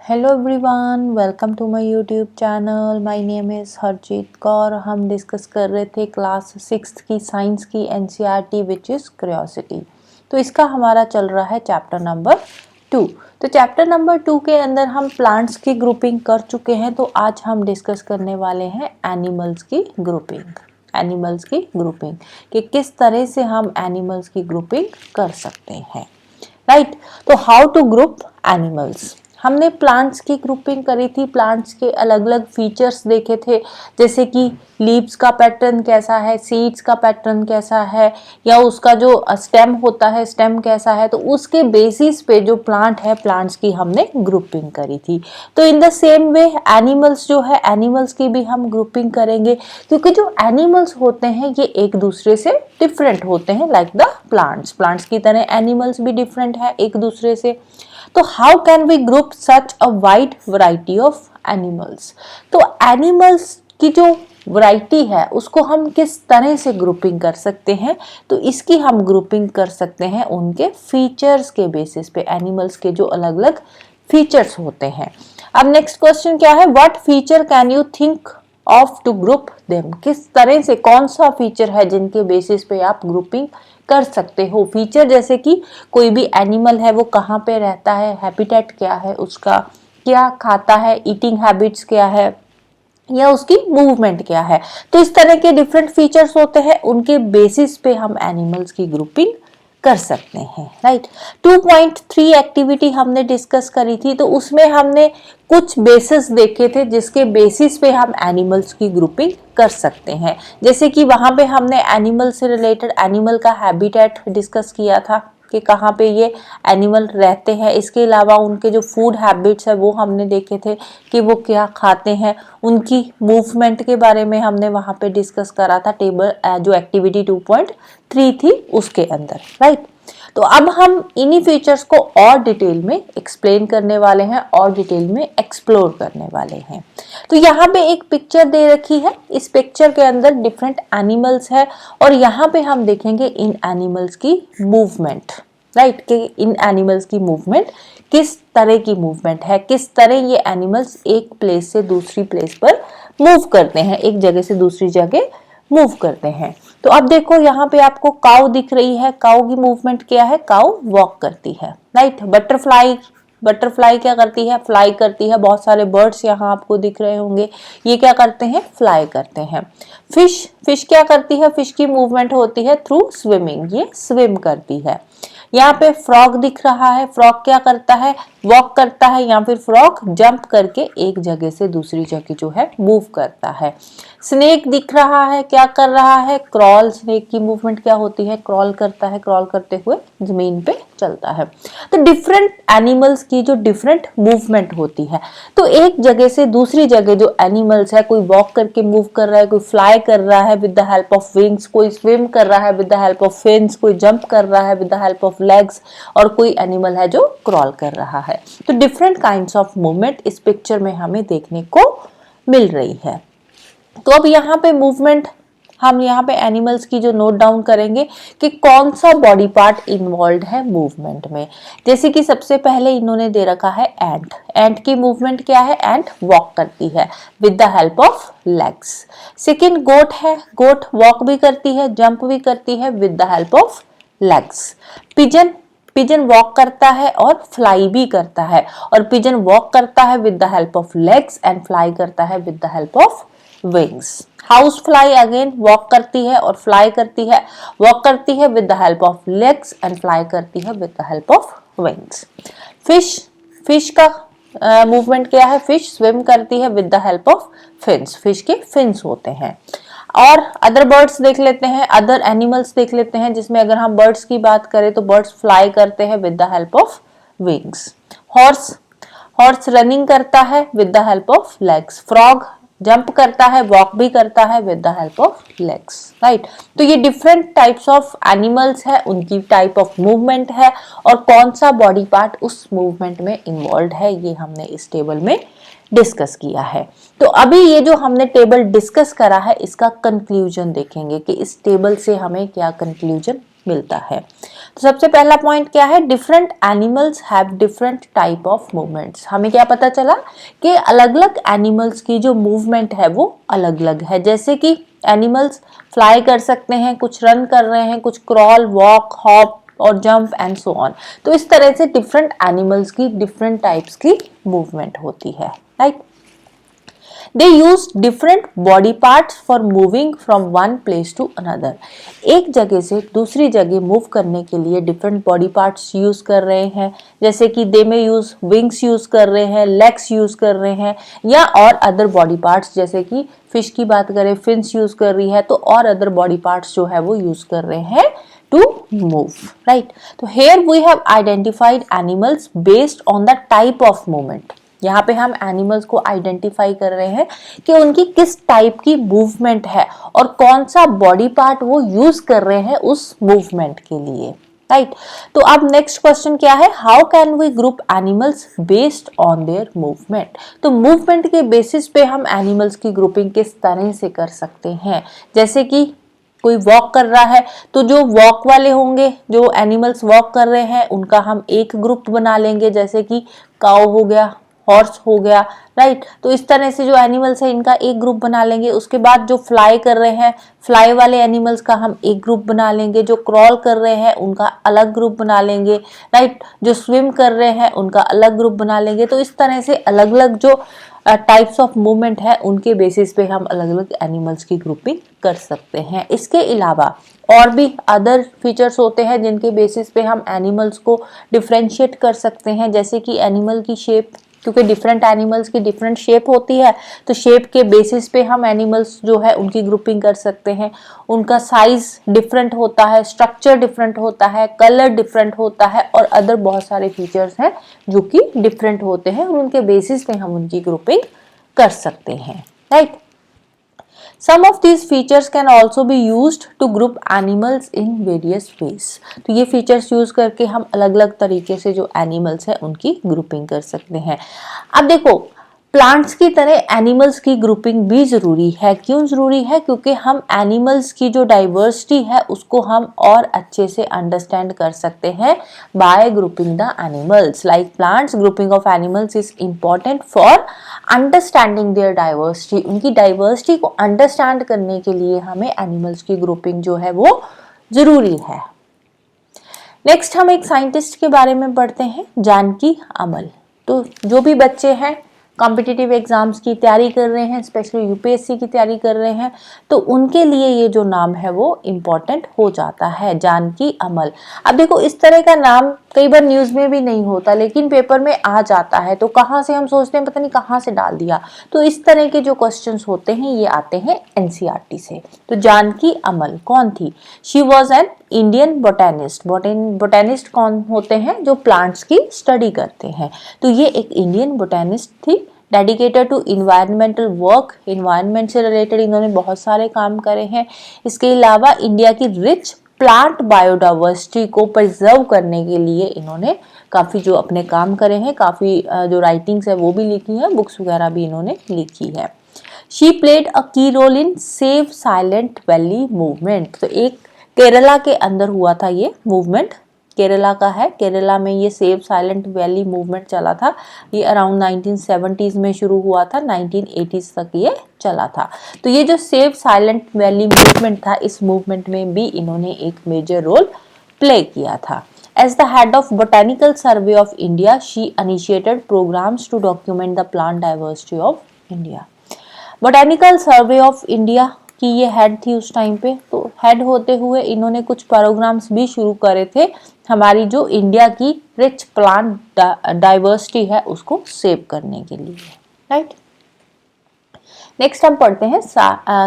Hello everyone, welcome to my YouTube channel. My name is Harjeet Kaur. हम discuss कर रहे थे क्लास 6 की साइंस की एनसीईआरटी विच इज़ क्यूरियोसिटी। तो इसका हमारा चल रहा है चैप्टर नंबर 2। तो चैप्टर नंबर 2 के अंदर हम प्लांट्स की ग्रुपिंग कर चुके हैं। तो आज हम डिस्कस करने वाले हैं एनिमल्स की ग्रुपिंग कि किस तरह से हम एनिमल्स की ग्रुपिंग कर सकते हैं, राइट। तो हाउ टू ग्रुप एनिमल्स। हमने प्लांट्स की ग्रुपिंग करी थी, प्लांट्स के अलग अलग फीचर्स देखे थे, जैसे कि लीव्स का पैटर्न कैसा है, सीड्स का पैटर्न कैसा है, या उसका जो स्टेम होता है स्टेम कैसा है। तो उसके बेसिस पे जो प्लांट है, प्लांट्स की हमने ग्रुपिंग करी थी। तो in the same way animals जो है, एनिमल्स की भी हम ग्रुपिंग करेंगे, क्योंकि जो एनिमल्स होते हैं ये एक दूसरे से डिफरेंट होते हैं, लाइक द प्लांट्स की तरह एनिमल्स भी डिफरेंट है एक दूसरे से। तो how can we group such a wide variety of animals. तो एनिमल्स की जो वैरायटी है उसको हम किस तरह से ग्रुपिंग कर सकते हैं। तो इसकी हम ग्रुपिंग कर सकते हैं उनके फीचर्स के बेसिस पे, एनिमल्स के जो अलग अलग फीचर्स होते हैं। अब नेक्स्ट क्वेश्चन क्या है, what feature can you think of to group them. किस तरह से, कौन सा फीचर है जिनके बेसिस पे आप ग्रुपिंग कर सकते हो। फीचर जैसे कि कोई भी एनिमल है वो कहाँ पे रहता है, हैबिटेट क्या है उसका, क्या खाता है, ईटिंग हैबिट्स क्या है, या उसकी मूवमेंट क्या है। तो इस तरह के डिफरेंट फीचर्स होते हैं, उनके बेसिस पे हम एनिमल्स की ग्रुपिंग कर सकते हैं, राइट। 2.3 एक्टिविटी हमने डिस्कस करी थी, तो उसमें हमने कुछ बेसिस देखे थे जिसके बेसिस पे हम एनिमल्स की ग्रुपिंग कर सकते हैं। जैसे कि वहां पे हमने एनिमल से रिलेटेड एनिमल का हैबिटेट डिस्कस किया था कि कहाँ पे ये एनिमल रहते हैं। इसके अलावा उनके जो फूड हैबिट्स है वो हमने देखे थे कि वो क्या खाते हैं। उनकी मूवमेंट के बारे में हमने वहाँ पे डिस्कस करा था, टेबल जो एक्टिविटी 2.3 थी उसके अंदर, राइट। तो अब हम इन्हीं फीचर्स को और डिटेल में एक्सप्लेन करने वाले हैं और डिटेल में एक्सप्लोर करने वाले हैं। तो यहाँ पे एक पिक्चर दे रखी है, इस पिक्चर के अंदर डिफरेंट एनिमल्स है और यहाँ पे हम देखेंगे इन एनिमल्स की मूवमेंट, राइट, कि इन एनिमल्स की मूवमेंट किस तरह की मूवमेंट है, किस तरह ये एनिमल्स एक प्लेस से दूसरी प्लेस पर मूव करते हैं, एक जगह से दूसरी जगह मूव करते हैं। तो अब देखो यहाँ पे आपको काऊ दिख रही है, काऊ की मूवमेंट क्या है, काऊ वॉक करती है, राइट। बटरफ्लाई क्या करती है, फ्लाई करती है। बहुत सारे बर्ड्स यहाँ आपको दिख रहे होंगे, ये क्या करते हैं, फ्लाई करते हैं। फिश क्या करती है, फिश की मूवमेंट होती है थ्रू स्विमिंग, ये स्विम करती है। यहाँ पे फ्रॉग दिख रहा है, फ्रॉग क्या करता है, वॉक करता है, या फिर फ्रॉग जंप करके एक जगह से दूसरी जगह जो है मूव करता है। स्नेक दिख रहा है, क्या कर रहा है, क्रॉल। स्नेक की मूवमेंट क्या होती है, क्रॉल करता है, क्रॉल करते हुए जमीन पे चलता है। तो डिफरेंट एनिमल्स की जो डिफरेंट मूवमेंट होती है। तो एक जगह से दूसरी जगह जो एनिमल्स है, कोई वॉक करके मूव कर रहा है, कोई फ्लाई कर रहा है with the help of wings, कोई स्विम कर रहा है with the help of fins, कोई जंप कर रहा है with the help of legs, और कोई एनिमल है जो क्रॉल कर रहा है। तो डिफरेंट काइंड्स ऑफ मूवमेंट इस पिक्चर में हमें देखने को मिल रही है। तो अब यहाँ पे मूवमेंट, हम यहाँ पे एनिमल्स की जो नोट डाउन करेंगे कि कौन सा बॉडी पार्ट इन्वॉल्व है मूवमेंट में। जैसे कि सबसे पहले इन्होंने दे रखा है एंट। एंट की मूवमेंट क्या है, एंट वॉक करती है with the help of legs. Second goat है, गोट वॉक भी करती है, जंप भी करती है with the help of legs. Pigeon walk करता है और फ्लाई भी करता है, और पिजन वॉक करता है with the help of legs and fly करता है with the help of wings. House fly again walk करती है और फ्लाई करती है, वॉक करती है with the help of legs and fly करती है with the help of wings. Fish का मूवमेंट क्या है, फिश स्विम करती है with the help of fins, fish के फिन्स होते हैं। और अदर बर्ड्स देख लेते हैं, अदर एनिमल्स देख लेते हैं, जिसमें अगर हम बर्ड्स की बात करें तो बर्ड्स फ्लाई करते हैं with the help of wings. Horse running करता है with the help of legs. Frog jump करता है, वॉक भी करता है with the help of legs, right. तो ये डिफरेंट टाइप्स ऑफ एनिमल्स है, उनकी टाइप ऑफ मूवमेंट है, और कौन सा बॉडी पार्ट उस मूवमेंट में इन्वॉल्व है, ये हमने इस टेबल में डिस्कस किया है। तो अभी ये जो हमने टेबल डिस्कस करा है इसका कंक्लूजन देखेंगे कि इस टेबल से हमें क्या कंक्लूजन मिलता है। तो सबसे पहला पॉइंट क्या है, different animals have different type of movements. हमें क्या पता चला कि अलग अलग एनिमल्स की जो मूवमेंट है वो अलग अलग है। जैसे कि एनिमल्स फ्लाई कर सकते हैं, कुछ रन कर रहे हैं, कुछ क्रॉल, वॉक, हॉप और जंप एंड सो ऑन। तो इस तरह से डिफरेंट एनिमल्स की डिफरेंट टाइप्स की मूवमेंट होती है, right. They use different body parts for moving from one place to another. एक जगह से दूसरी जगह मूव करने के लिए डिफरेंट बॉडी पार्ट्स यूज कर रहे हैं, जैसे कि दे में यूज विंग्स यूज कर रहे हैं, लेग्स यूज कर रहे हैं, या और अदर बॉडी पार्ट्स, जैसे कि फिश की बात करें फिन्स यूज कर रही है, तो और अदर बॉडी पार्ट्स जो है वो यूज कर रहे हैं to move, right? तो here we have identified animals based on the type of movement. यहाँ पे हम एनिमल्स को आइडेंटिफाई कर रहे हैं कि उनकी किस टाइप की मूवमेंट है और कौन सा बॉडी पार्ट वो यूज कर रहे हैं उस मूवमेंट के लिए, राइट। तो अब नेक्स्ट क्वेश्चन क्या है, how can we group animals based on their movement. तो मूवमेंट के बेसिस पे हम एनिमल्स की ग्रुपिंग किस तरह से कर सकते हैं। जैसे कि कोई वॉक कर रहा है तो जो वॉक वाले होंगे, जो एनिमल्स वॉक कर रहे हैं, उनका हम एक ग्रुप बना लेंगे, जैसे कि काऊ हो गया, हॉर्स हो गया, राइट। तो इस तरह से जो एनिमल्स है इनका एक ग्रुप बना लेंगे। उसके बाद जो फ्लाई कर रहे हैं, फ्लाई वाले एनिमल्स का हम एक ग्रुप बना लेंगे। जो क्रॉल कर रहे हैं उनका अलग ग्रुप बना लेंगे, राइट। जो स्विम कर रहे हैं उनका अलग ग्रुप बना लेंगे। तो इस तरह से अलग अलग जो टाइप्स ऑफ मूवमेंट है उनके बेसिस पे हम अलग अलग एनिमल्स की ग्रुपिंग कर सकते हैं। इसके अलावा और भी अदर फीचर्स होते हैं जिनके बेसिस पे हम एनिमल्स को डिफरेंशिएट कर सकते हैं, जैसे कि एनिमल की शेप, क्योंकि डिफरेंट एनिमल्स की डिफरेंट शेप होती है, तो शेप के बेसिस पे हम एनिमल्स जो है उनकी ग्रुपिंग कर सकते हैं। उनका साइज डिफरेंट होता है, स्ट्रक्चर डिफरेंट होता है, कलर डिफरेंट होता है और अदर बहुत सारे फीचर्स हैं जो कि डिफरेंट होते हैं और उनके बेसिस पे हम उनकी ग्रुपिंग कर सकते हैं, right. Some of these features can also be used to group animals in various ways. तो ये features use करके हम अलग अलग तरीके से जो animals है उनकी grouping कर सकते हैं। अब देखो, प्लांट्स की तरह एनिमल्स की ग्रुपिंग भी जरूरी है। क्यों जरूरी है? क्योंकि हम एनिमल्स की जो डाइवर्सिटी है उसको हम और अच्छे से अंडरस्टैंड कर सकते हैं bye grouping the animals. Like plants, grouping of animals is important for understanding their diversity. उनकी डाइवर्सिटी को अंडरस्टैंड करने के लिए हमें एनिमल्स की ग्रुपिंग जो है वो जरूरी है। नेक्स्ट हम एक साइंटिस्ट के बारे में पढ़ते हैं, जानकी अमल। तो जो भी बच्चे हैं कॉम्पिटिटिव एग्जाम्स की तैयारी कर रहे हैं, स्पेशली यूपीएससी की तैयारी कर रहे हैं, तो उनके लिए ये जो नाम है वो इम्पॉर्टेंट हो जाता है, जानकी अमल। अब देखो, इस तरह का नाम कई बार न्यूज़ में भी नहीं होता लेकिन पेपर में आ जाता है, तो कहाँ से हम सोचते हैं पता नहीं कहाँ से डाल दिया। तो इस तरह के जो क्वेश्चंस होते हैं ये आते हैं एनसीईआरटी से। तो जानकी अमल कौन थी? She was an Indian botanist. Botanist कौन होते हैं? जो प्लांट्स की स्टडी करते हैं। तो ये एक इंडियन बोटेनिस्ट थी, dedicated to environmental work. Environment से रिलेटेड इन्होंने बहुत सारे काम करे हैं। इसके अलावा इंडिया की रिच प्लांट बायोडाइवर्सिटी को प्रिजर्व करने के लिए इन्होंने काफ़ी जो अपने काम करे हैं, काफ़ी जो राइटिंग्स है वो भी लिखी हैं, बुक्स वगैरह भी इन्होंने लिखी है। She played a key role in save Silent Valley movement. तो एक केरला के अंदर हुआ था ये मूवमेंट, केरला का है। केरला में ये सेव साइलेंट वैली मूवमेंट चला था। ये अराउंड 1970s में शुरू हुआ था, 1980s तक ये चला था। तो ये जो सेव साइलेंट वैली मूवमेंट था, इस मूवमेंट में भी इन्होंने एक मेजर रोल प्ले किया था। As the head of Botanical Survey of India, she initiated programs to document the plant diversity of India. Botanical Survey of India की ये हेड थी उस टाइम पे। तो हेड होते हुए इन्होंने कुछ प्रोग्राम्स भी शुरू करे थे हमारी जो इंडिया की रिच प्लांट डाइवर्सिटी है उसको सेव करने के लिए, राइट। नेक्स्ट हम पढ़ते हैं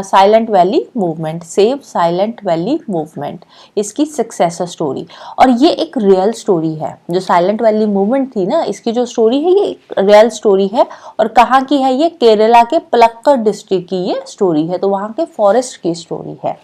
silent Valley movement, save Silent Valley movement, इसकी सक्सेस स्टोरी। और ये एक रियल स्टोरी है। जो साइलेंट वैली मूवमेंट थी ना, इसकी जो स्टोरी है ये एक रियल स्टोरी है। और कहाँ की है ये? केरला के पलक्कड़ डिस्ट्रिक्ट की ये स्टोरी है। तो वहाँ के फॉरेस्ट की स्टोरी है।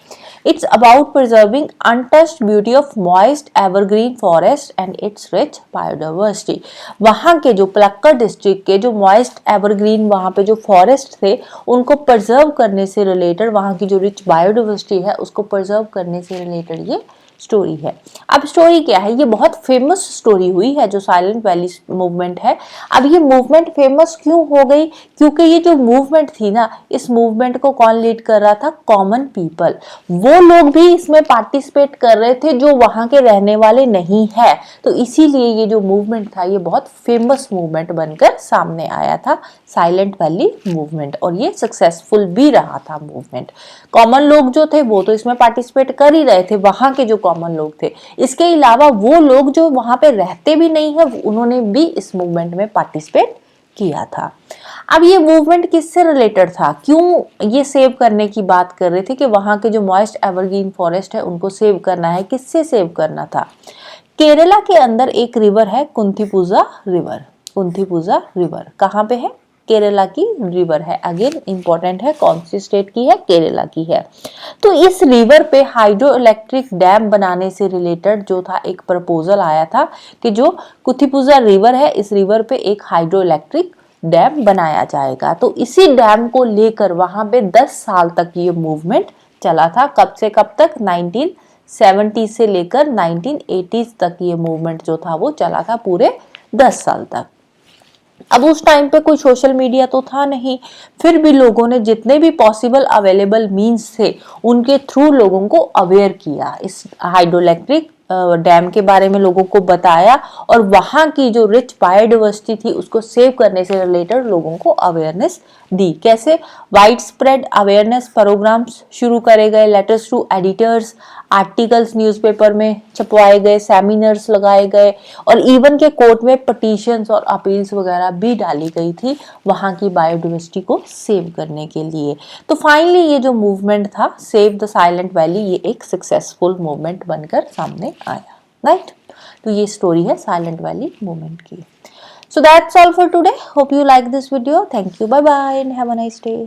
It's about preserving untouched beauty of moist evergreen forest and its rich biodiversity. वहाँ के जो पलक्कड़ डिस्ट्रिक्ट के जो मॉइस्ट एवरग्रीन वहाँ पे जो फॉरेस्ट थे उनको प्रिजर्व करने से रिलेटेड, वहाँ की जो रिच बायोडाइवर्सिटी है उसको प्रिजर्व करने से रिलेटेड ये स्टोरी है। अब स्टोरी क्या है, ये बहुत फेमस स्टोरी हुई है जो साइलेंट वैली मूवमेंट है। अब ये मूवमेंट फेमस क्यों हो गई, क्योंकि ये जो मूवमेंट थी ना, इस मूवमेंट को कौन लीड कर रहा था, कॉमन पीपल। वो लोग भी इसमें पार्टिसिपेट कर रहे थे जो वहां के रहने वाले नहीं है। तो इसीलिए ये जो मूवमेंट था ये बहुत फेमस मूवमेंट बनकर सामने आया था, साइलेंट वैली मूवमेंट, और ये सक्सेसफुल भी रहा था मूवमेंट। कॉमन लोग जो थे वो तो इसमें पार्टिसिपेट कर ही रहे थे, वहां के जो कॉमन लोग थे। इसके अलावा वो लोग जो वहां पे रहते भी नहीं है, उन्होंने भी इस मूवमेंट में पार्टिसिपेट किया था। अब ये मूवमेंट किससे रिलेटेड था, क्यों ये सेव करने की बात कर रहे थे कि वहां के जो मॉइस्ट एवरग्रीन फॉरेस्ट है उनको सेव करना है, किससे सेव करना था। केरला के अंदर एक रिवर है कुंथीपुजा रिवर। कुंथीपुजा रिवर कहाँ पे है, केरला की रिवर है। अगेन इंपॉर्टेंट है, कौन सी स्टेट की है, केरला की है। तो इस रिवर पे हाइड्रो इलेक्ट्रिक डैम बनाने से रिलेटेड जो था एक प्रपोजल आया था कि जो कुंथीपुजा रिवर है, इस रिवर पे एक हाइड्रो इलेक्ट्रिक डैम बनाया जाएगा। तो इसी डैम को लेकर वहां पे 10 साल तक ये मूवमेंट चला था। कब से कब तक, 1970 से लेकर 1980 तक ये मूवमेंट जो था वो चला था, पूरे 10 साल तक। अब उस टाइम पे कोई सोशल मीडिया तो था नहीं, फिर भी लोगों ने जितने भी पॉसिबल अवेलेबल मींस थे उनके थ्रू लोगों को अवेयर किया, इस हाइड्रो इलेक्ट्रिक डैम के बारे में लोगों को बताया, और वहां की जो रिच बायोडाइवर्सिटी थी उसको सेव करने से रिलेटेड लोगों को अवेयरनेस दी। कैसे, वाइड स्प्रेड अवेयरनेस प्रोग्राम्स शुरू करे गए, letters to editors, articles newspaper में छपवाए गए, सेमिनार्स लगाए गए, और इवन के कोर्ट में पटिशंस और अपील्स वगैरह भी डाली गई थी वहां की बायोडाइवर्सिटी को सेव करने के लिए। तो फाइनली ये जो मूवमेंट था सेव द साइलेंट वैली, ये एक सक्सेसफुल मूवमेंट बनकर सामने आया, राइट। तो ये स्टोरी है साइलेंट वैली मूवमेंट की। So that's all for today. Hope you like this video. Thank you. Bye bye and have a nice day.